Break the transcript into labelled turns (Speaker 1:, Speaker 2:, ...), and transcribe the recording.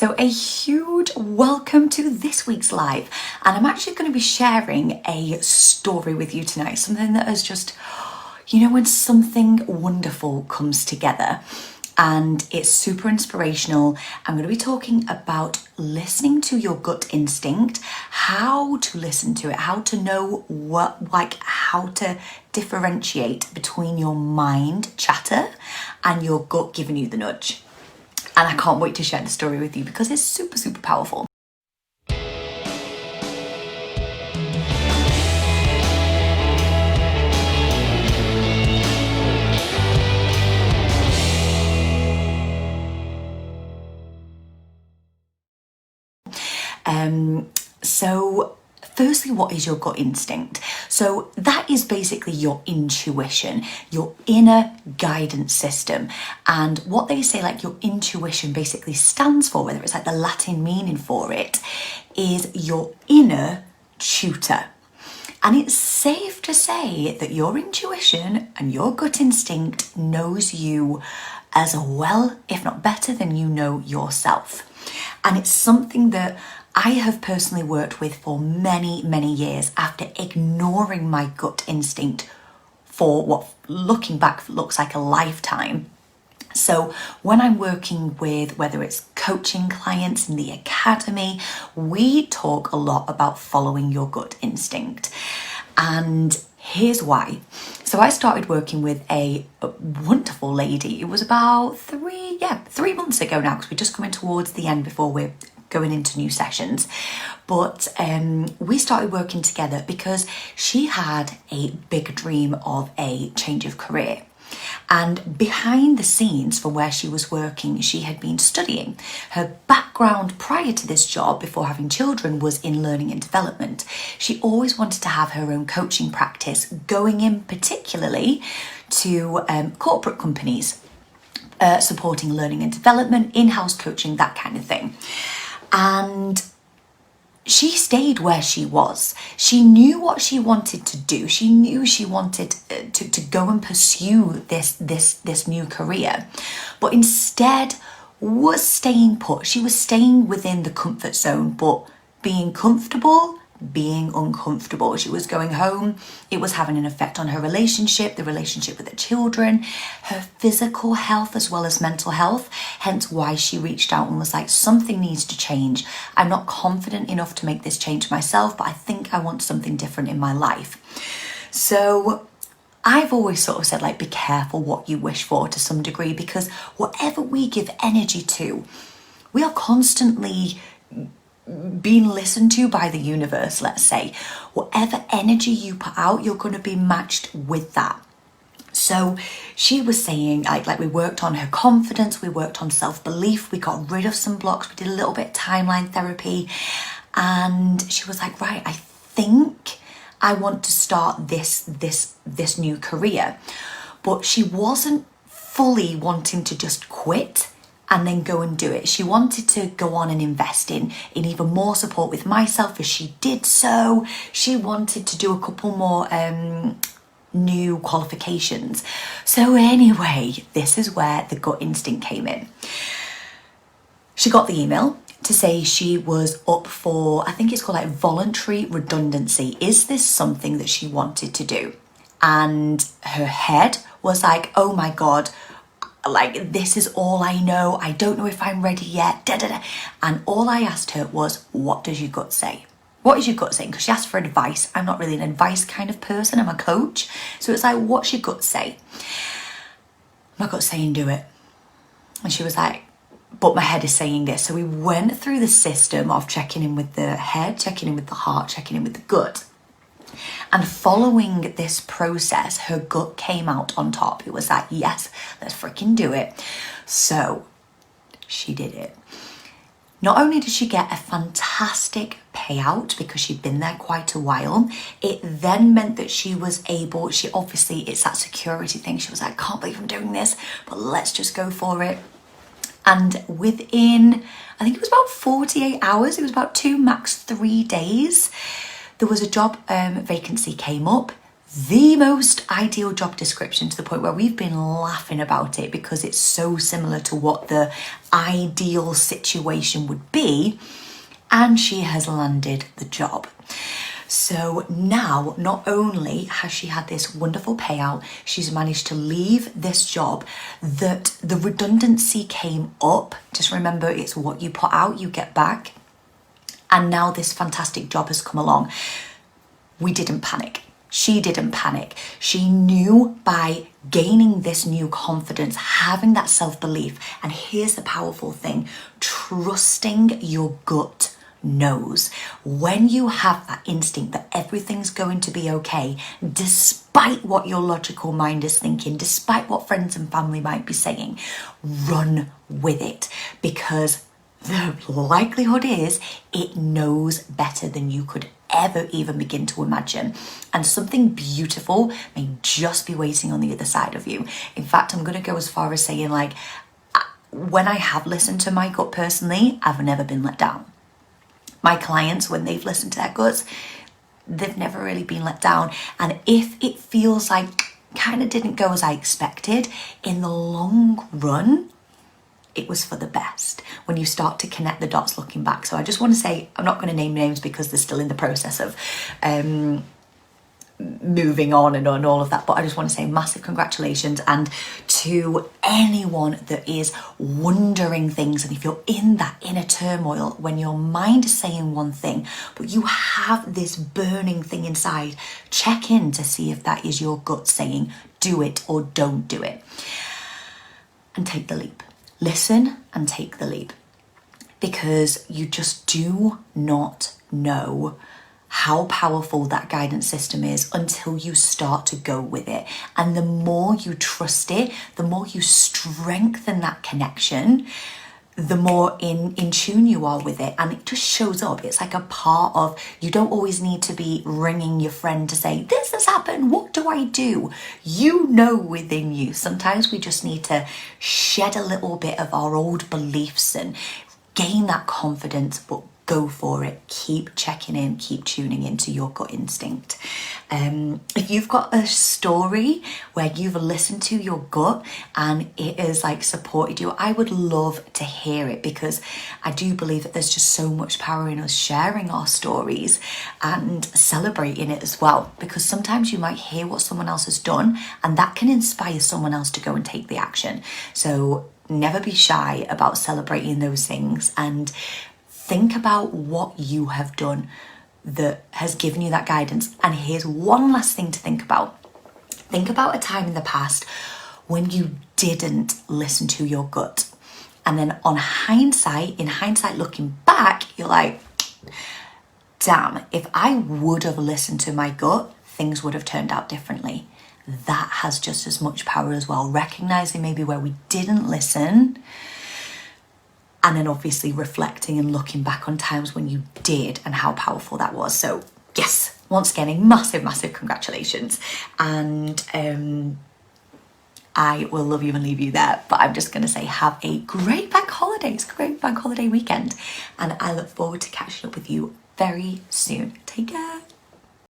Speaker 1: So a huge welcome to this week's live, and I'm actually going to be sharing a story with you tonight, something that has just, when something wonderful comes together and it's super inspirational. I'm going to be talking about listening to your gut instinct, how to listen to it, how to know how to differentiate between your mind chatter and your gut giving you the nudge. And I can't wait to share the story with you because it's super, super powerful. So firstly, what is your gut instinct? So that is basically your intuition, your inner guidance system. And what they say, like, your intuition basically stands for, whether it's like the Latin meaning for it, is your inner tutor. And it's safe to say that your intuition and your gut instinct knows you as well, if not better than you know yourself. And it's something that I have personally worked with for many, many years after ignoring my gut instinct for what, looking back, looks like a lifetime. So when I'm working with, whether it's coaching clients in the academy, we talk a lot about following your gut instinct. And here's why. So I started working with a wonderful lady. It was about 3 months ago now, because we're just coming towards the end before we're going into new sessions. But we started working together because she had a big dream of a change of career. And behind the scenes from where she was working, she had been studying. Her background prior to this job, before having children, was in learning and development. She always wanted to have her own coaching practice, going in particularly to corporate companies, supporting learning and development, in-house coaching, that kind of thing. And she stayed where she was. She knew what she wanted to do. She knew she wanted to go and pursue this new career, but instead was staying put. She was staying within the comfort zone, but being comfortable, being uncomfortable. She was going home. It was having an effect on her relationship, the relationship with her children, her physical health as well as mental health. Hence why she reached out and was like, something needs to change. I'm not confident enough to make this change myself, but I think I want something different in my life. So I've always sort of said, like, be careful what you wish for to some degree, because whatever we give energy to, we are constantly being listened to by the universe, let's say. Whatever energy you put out, you're going to be matched with that. So she was saying, like we worked on her confidence, we worked on self-belief, we got rid of some blocks, we did a little bit of timeline therapy, and she was like, right, I think I want to start this new career. But she wasn't fully wanting to just quit and then go and do it. She wanted to go on and invest in even more support with myself as she did so. She wanted to do a couple more new qualifications. So anyway, this is where the gut instinct came in. She got the email to say she was up for, I think it's called like voluntary redundancy. Is this something that she wanted to do? And her head was like, oh my God, like, this is all I know. I don't know if I'm ready yet. And all I asked her was, what does your gut say? What is your gut saying? Because she asked for advice. I'm not really an advice kind of person. I'm a coach. So it's like, what's your gut say? My gut's saying, do it. And she was like, but my head is saying this. So we went through the system of checking in with the head, checking in with the heart, checking in with the gut. And following this process, her gut came out on top. It was like, yes, let's freaking do it. So she did it. Not only did she get a fantastic payout because she'd been there quite a while, it then meant that she was able, it's that security thing. She was like, can't believe I'm doing this, but let's just go for it. And within, I think it was about 48 hours, it was about 2, max 3 days, there was a job vacancy came up, the most ideal job description, to the point where we've been laughing about it because it's so similar to what the ideal situation would be, and she has landed the job. So now, not only has she had this wonderful payout, she's managed to leave this job, that the redundancy came up. Just remember, it's what you put out, you get back. And now this fantastic job has come along. We didn't panic. She didn't panic. She knew by gaining this new confidence, having that self-belief, and here's the powerful thing, trusting your gut knows. When you have that instinct that everything's going to be okay, despite what your logical mind is thinking, despite what friends and family might be saying, run with it, because the likelihood is it knows better than you could ever even begin to imagine. And something beautiful may just be waiting on the other side of you. In fact, I'm going to go as far as saying, like, when I have listened to my gut personally, I've never been let down. My clients, when they've listened to their guts, they've never really been let down. And if it feels like kind of didn't go as I expected, in the long run, it was for the best when you start to connect the dots looking back. So I just want to say, I'm not going to name names because they're still in the process of moving on and all of that, but I just want to say massive congratulations. And to anyone that is wondering things, and if you're in that inner turmoil when your mind is saying one thing but you have this burning thing inside, check in to see if that is your gut saying do it or don't do it, and take the leap. Listen and take the leap, because you just do not know how powerful that guidance system is until you start to go with it. And the more you trust it, the more you strengthen that connection, the more in tune you are with it. And it just shows up. It's like a part of, you don't always need to be ringing your friend to say, this has happened, what do I do? You know within you. Sometimes we just need to shed a little bit of our old beliefs and gain that confidence, but go for it. Keep checking in, keep tuning into your gut instinct. If you've got a story where you've listened to your gut and it has like supported you, I would love to hear it, because I do believe that there's just so much power in us sharing our stories and celebrating it as well, because sometimes you might hear what someone else has done and that can inspire someone else to go and take the action. So never be shy about celebrating those things, and think about what you have done that has given you that guidance. And here's one last thing to think about. Think about a time in the past when you didn't listen to your gut. And then in hindsight, looking back, you're like, damn, if I would have listened to my gut, things would have turned out differently. That has just as much power as well. Recognizing maybe where we didn't listen, and then obviously reflecting and looking back on times when you did and how powerful that was. So yes, once again, a massive congratulations. And I will love you and leave you there. But I'm just going to say, have a great bank holiday weekend. And I look forward to catching up with you very soon. Take care.